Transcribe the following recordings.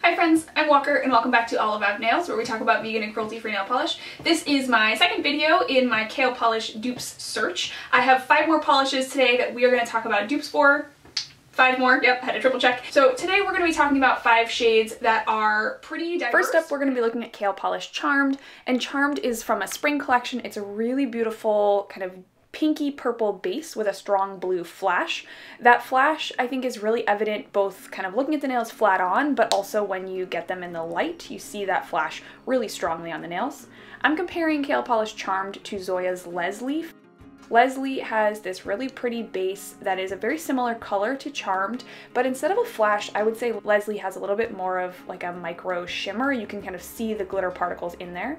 Hi friends, I'm Walker and welcome back to All About Nails, where we talk about vegan and cruelty-free nail polish. This is my second video in my kale polish dupes search. I have 5 more polishes today that we are going to talk about dupes for. 5 more, yep, had to triple check. So today we're going to be talking about 5 shades that are pretty diverse. First up, we're going to be looking at Kale Polish Charmed, and Charmed is from a spring collection. It's a really beautiful kind of pinky purple base with a strong blue flash. That flash I think is really evident both kind of looking at the nails flat on, but also when you get them in the light, you see that flash really strongly on the nails. I'm comparing Kale Polish Charmed to Zoya's Leslie. Leslie has this really pretty base that is a very similar color to Charmed, but instead of a flash, I would say Leslie has a little bit more of like a micro shimmer. You can kind of see the glitter particles in there.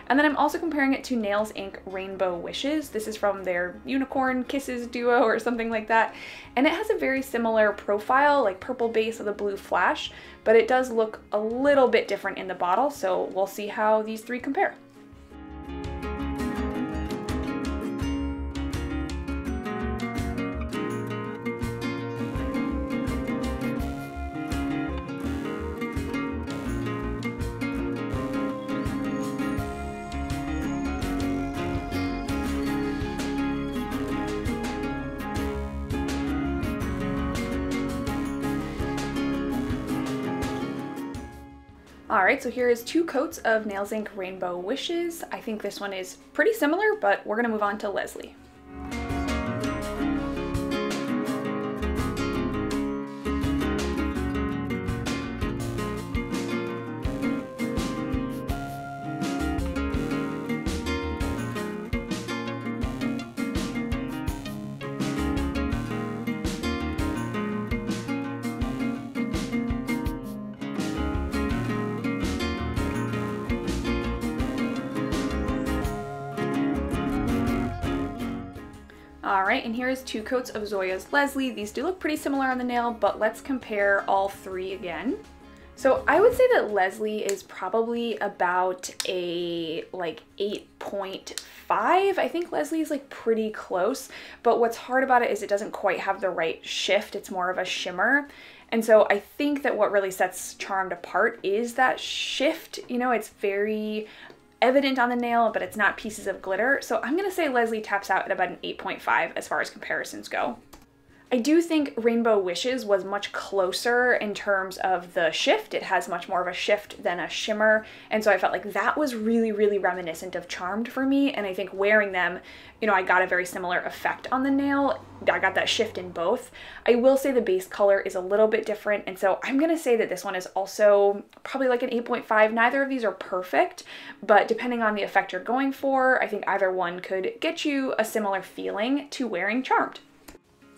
And then I'm also comparing it to Nails Inc Rainbow Wishes. This is from their Unicorn Kisses duo or something like that. And it has a very similar profile, like purple base with a blue flash, but it does look a little bit different in the bottle, so we'll see how these 3 compare. Alright, so here is 2 coats of Nails Inc Rainbow Wishes. I think this one is pretty similar, but we're going to move on to Leslie. Alright, and here's 2 coats of Zoya's Leslie. These do look pretty similar on the nail, but let's compare all 3 again. So I would say that Leslie is probably about a like 8.5. I think Leslie is like pretty close, but what's hard about it is it doesn't quite have the right shift. It's more of a shimmer. And so I think that what really sets Charmed apart is that shift. You know, it's very evident on the nail, but it's not pieces of glitter. So I'm gonna say Leslie taps out at about an 8.5 as far as comparisons go. I do think Rainbow Wishes was much closer in terms of the shift. It has much more of a shift than a shimmer, and so I felt like that was really, really reminiscent of Charmed for me, and I think wearing them, you know, I got a very similar effect on the nail. I got that shift in both. I will say the base color is a little bit different, and so I'm gonna say that this one is also probably like an 8.5. Neither of these are perfect, but depending on the effect you're going for, I think either one could get you a similar feeling to wearing Charmed.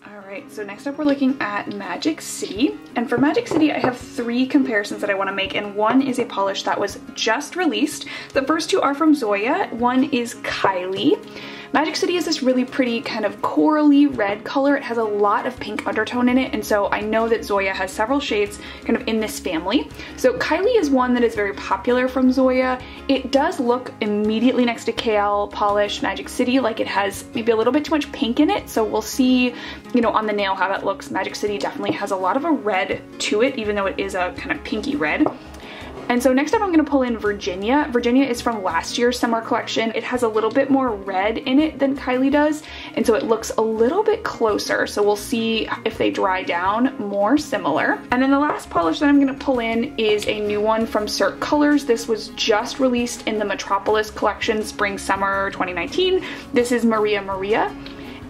Alright, so next up we're looking at Magic City, and for Magic City I have 3 comparisons that I want to make, and one is a polish that was just released. The first 2 are from Zoya, one is Kylie. Magic City is this really pretty kind of corally red color. It has a lot of pink undertone in it, and so I know that Zoya has several shades kind of in this family. So Kylie is one that is very popular from Zoya. It does look immediately next to Kale Polish Magic City like it has maybe a little bit too much pink in it, so we'll see, you know, on the nail how that looks. Magic City definitely has a lot of a red to it, even though it is a kind of pinky red. And so next up I'm going to pull in Virginia. Virginia is from last year's summer collection. It has a little bit more red in it than Kylie does, and so it looks a little bit closer. So we'll see if they dry down more similar. And then the last polish that I'm going to pull in is a new one from Cirque Colors. This was just released in the Metropolis collection Spring-Summer 2019. This is Maria Maria.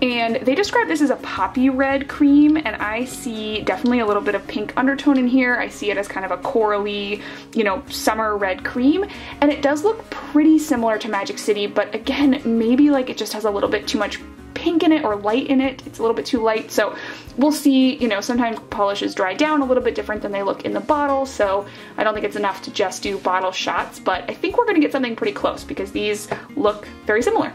And they describe this as a poppy red cream, and I see definitely a little bit of pink undertone in here. I see it as kind of a corally, you know, summer red cream, and it does look pretty similar to Magic City, but again, maybe like it just has a little bit too much pink in it or light in it. It's a little bit too light, so we'll see. You know, sometimes polishes dry down a little bit different than they look in the bottle, so I don't think it's enough to just do bottle shots, but I think we're gonna get something pretty close because these look very similar.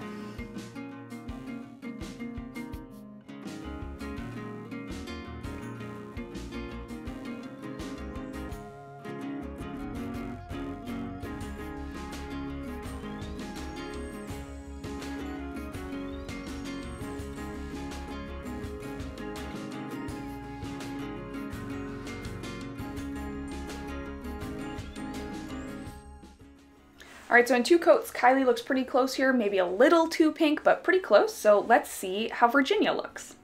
All right, so in two coats, Kylie looks pretty close here, maybe a little too pink, but pretty close. So let's see how Virginia looks.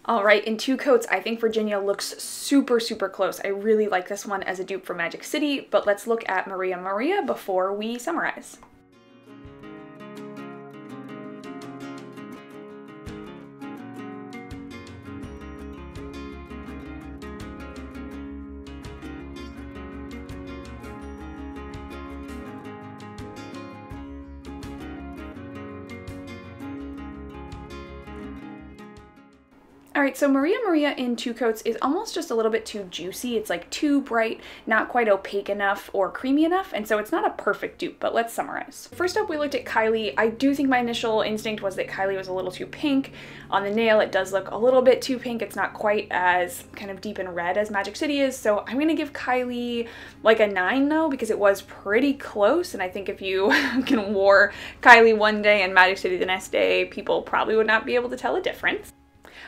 All right, in two coats, I think Virginia looks super, super close. I really like this one as a dupe for Magic City, but let's look at Maria Maria before we summarize. All right, so Maria Maria in two coats is almost just a little bit too juicy. It's like too bright, not quite opaque enough or creamy enough, and so it's not a perfect dupe, but let's summarize. First up, we looked at Kylie. I do think my initial instinct was that Kylie was a little too pink. On the nail, it does look a little bit too pink. It's not quite as kind of deep and red as Magic City is, so I'm gonna give Kylie like a 9 though, because it was pretty close, and I think if you can wore Kylie one day and Magic City the next day, people probably would not be able to tell a difference.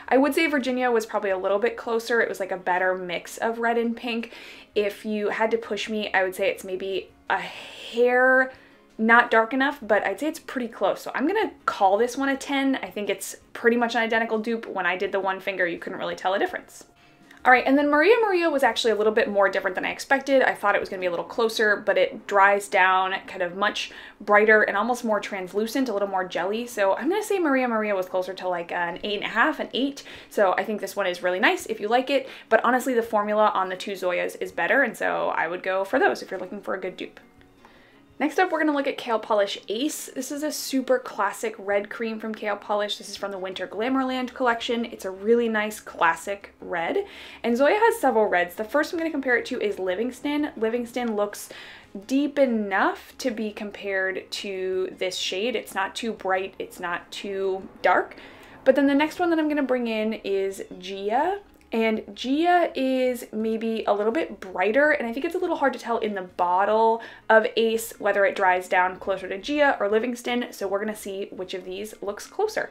I would say Virginia was probably a little bit closer. It was like a better mix of red and pink. If you had to push me, I would say it's maybe a hair not dark enough, but I'd say it's pretty close. So I'm gonna call this one a 10. I think it's pretty much an identical dupe. When I did the one finger, you couldn't really tell a difference. All right, and then Maria Maria was actually a little bit more different than I expected. I thought it was gonna be a little closer, but it dries down kind of much brighter and almost more translucent, a little more jelly. So I'm gonna say Maria Maria was closer to like an 8.5, an 8. So I think this one is really nice if you like it, but honestly the formula on the two Zoyas is better, and so I would go for those if you're looking for a good dupe. Next up, we're going to look at Kale Polish Ace. This is a super classic red cream from Kale Polish. This is from the Winter Glamourland collection. It's a really nice classic red. And Zoya has several reds. The first I'm going to compare it to is Livingston. Livingston looks deep enough to be compared to this shade. It's not too bright. It's not too dark. But then the next one that I'm going to bring in is Gia. And Gia is maybe a little bit brighter, and I think it's a little hard to tell in the bottle of Ace whether it dries down closer to Gia or Livingston, so we're gonna see which of these looks closer.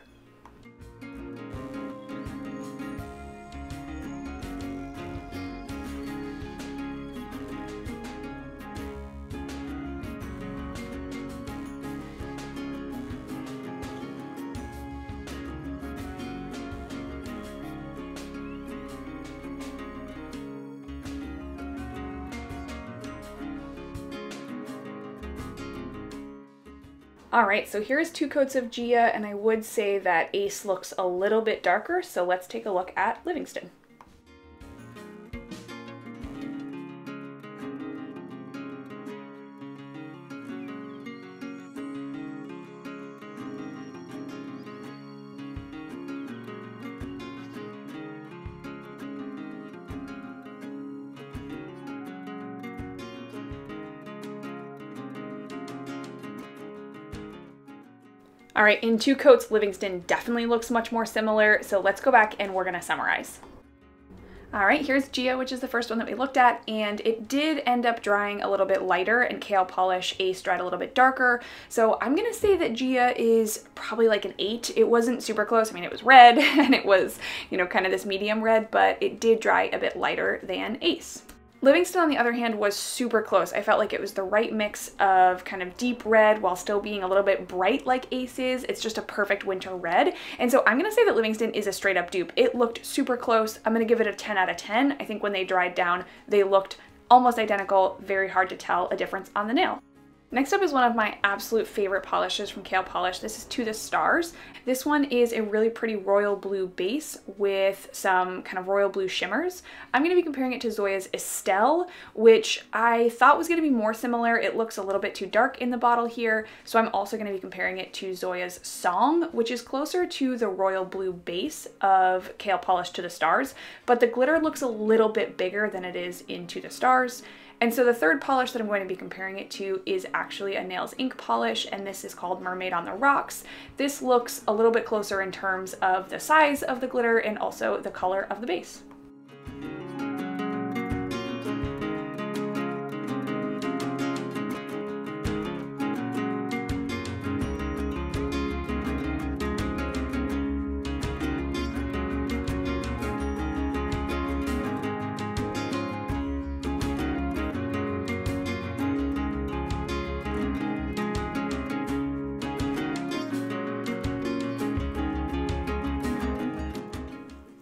All right, so here's two coats of Gia, and I would say that Ace looks a little bit darker, so let's take a look at Livingston. All right, in two coats, Livingston definitely looks much more similar, so let's go back and we're gonna summarize. All right, here's Gia, which is the first one that we looked at, and it did end up drying a little bit lighter, and Kale Polish Ace dried a little bit darker, so I'm gonna say that Gia is probably like an 8. It wasn't super close. I mean, it was red, and it was, you know, kind of this medium red, but it did dry a bit lighter than Ace. Livingston, on the other hand, was super close. I felt like it was the right mix of kind of deep red while still being a little bit bright like Ace is. It's just a perfect winter red. And so I'm gonna say that Livingston is a straight up dupe. It looked super close. I'm gonna give it a 10 out of 10. I think when they dried down, they looked almost identical. Very hard to tell a difference on the nail. Next up is one of my absolute favorite polishes from Kale Polish. This is To the Stars. This one is a really pretty royal blue base with some kind of royal blue shimmers. I'm going to be comparing it to Zoya's Estelle, which I thought was going to be more similar. It looks a little bit too dark in the bottle here, so I'm also going to be comparing it to Zoya's Song, which is closer to the royal blue base of Kale Polish To the Stars, but the glitter looks a little bit bigger than it is in To the Stars. And so the third polish that I'm going to be comparing it to is actually a Nails Ink polish, and this is called Mermaid on the Rocks. This looks a little bit closer in terms of the size of the glitter and also the color of the base.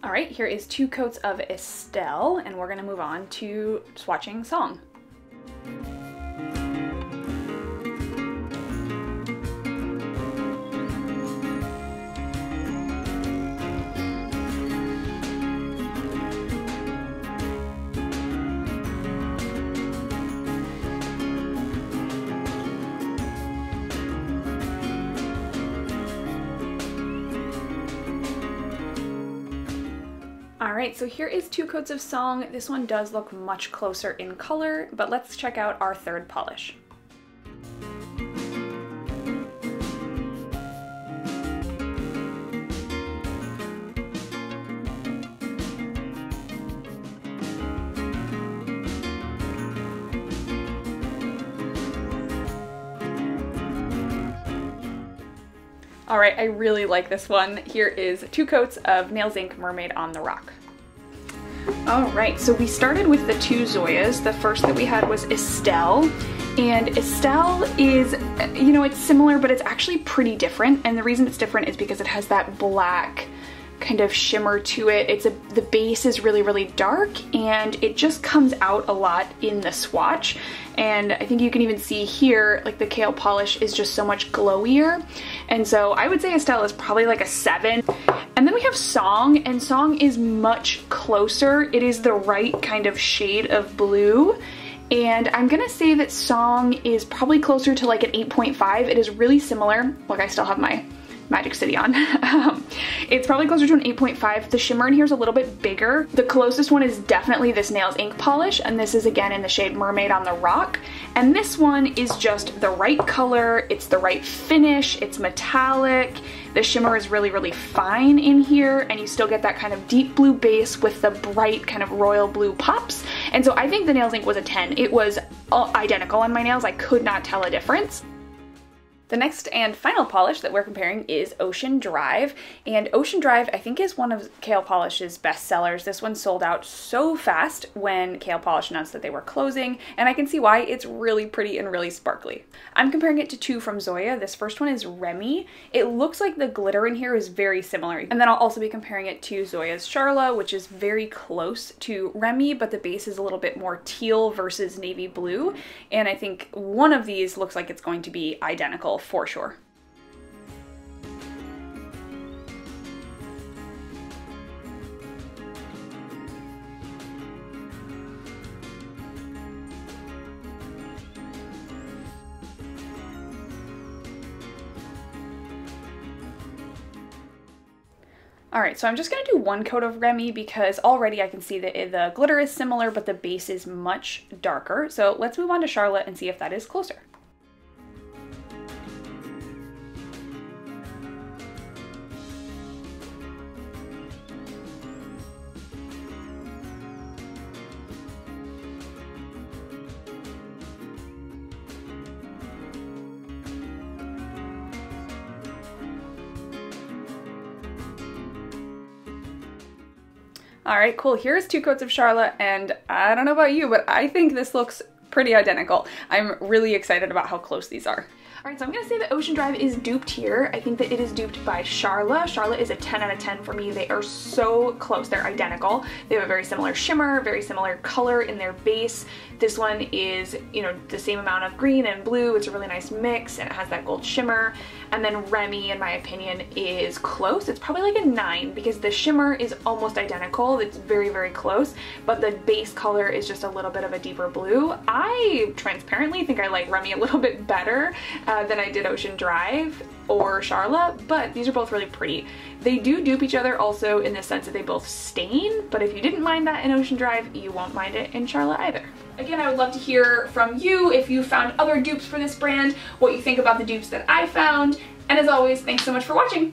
All right, here is 2 coats of Estelle, and we're gonna move on to swatching Song. All right, so here is 2 coats of Song. This one does look much closer in color, but let's check out our third polish. All right, I really like this one. Here is 2 coats of Nails Ink Mermaid on the Rock. All right, so we started with the 2 Zoyas. The first that we had was Estelle, and Estelle is, you know, it's similar, but it's actually pretty different. And the reason it's different is because it has that black kind of shimmer to it. The base is really, really dark, and it just comes out a lot in the swatch. And I think you can even see here, like the Kale polish is just so much glowier. And so I would say Estelle is probably like a 7. And then we have Song, and Song is much closer. It is the right kind of shade of blue. And I'm gonna say that Song is probably closer to like an 8.5. It is really similar. Look, I still have my Magic City on. It's probably closer to an 8.5. The shimmer in here is a little bit bigger. The closest one is definitely this Nails Ink polish, and this is again in the shade Mermaid on the Rock. And this one is just the right color, it's the right finish, it's metallic. The shimmer is really, really fine in here, and you still get that kind of deep blue base with the bright kind of royal blue pops. And so I think the Nails Ink was a 10. It was identical on my nails. I could not tell a difference. The next and final polish that we're comparing is Ocean Drive, and Ocean Drive I think is one of Kale Polish's best sellers. This one sold out so fast when Kale Polish announced that they were closing, and I can see why. It's really pretty and really sparkly. I'm comparing it to 2 from Zoya. This first one is Remy. It looks like the glitter in here is very similar, and then I'll also be comparing it to Zoya's Charla, which is very close to Remy, but the base is a little bit more teal versus navy blue, and I think one of these looks like it's going to be identical for sure. All right, so I'm just gonna do 1 coat of Remy because already I can see that the glitter is similar, but the base is much darker. So let's move on to Charlotte and see if that is closer. All right, cool. Here's 2 coats of Charlotte, and I don't know about you, but I think this looks pretty identical. I'm really excited about how close these are. All right, so I'm gonna say that Ocean Drive is duped here. I think that it is duped by Charla. Charla is a 10 out of 10 for me. They are so close, they're identical. They have a very similar shimmer, very similar color in their base. This one is, you know, the same amount of green and blue. It's a really nice mix, and it has that gold shimmer. And then Remy, in my opinion, is close. It's probably like a 9 because the shimmer is almost identical. It's very, very close, but the base color is just a little bit of a deeper blue. I transparently think I like Remy a little bit better than I did Ocean Drive. or Charlotte, but these are both really pretty. They do dupe each other also in the sense that they both stain, but if you didn't mind that in Ocean Drive, you won't mind it in Charlotte either. Again, I would love to hear from you if you found other dupes for this brand, what you think about the dupes that I found, and as always, thanks so much for watching!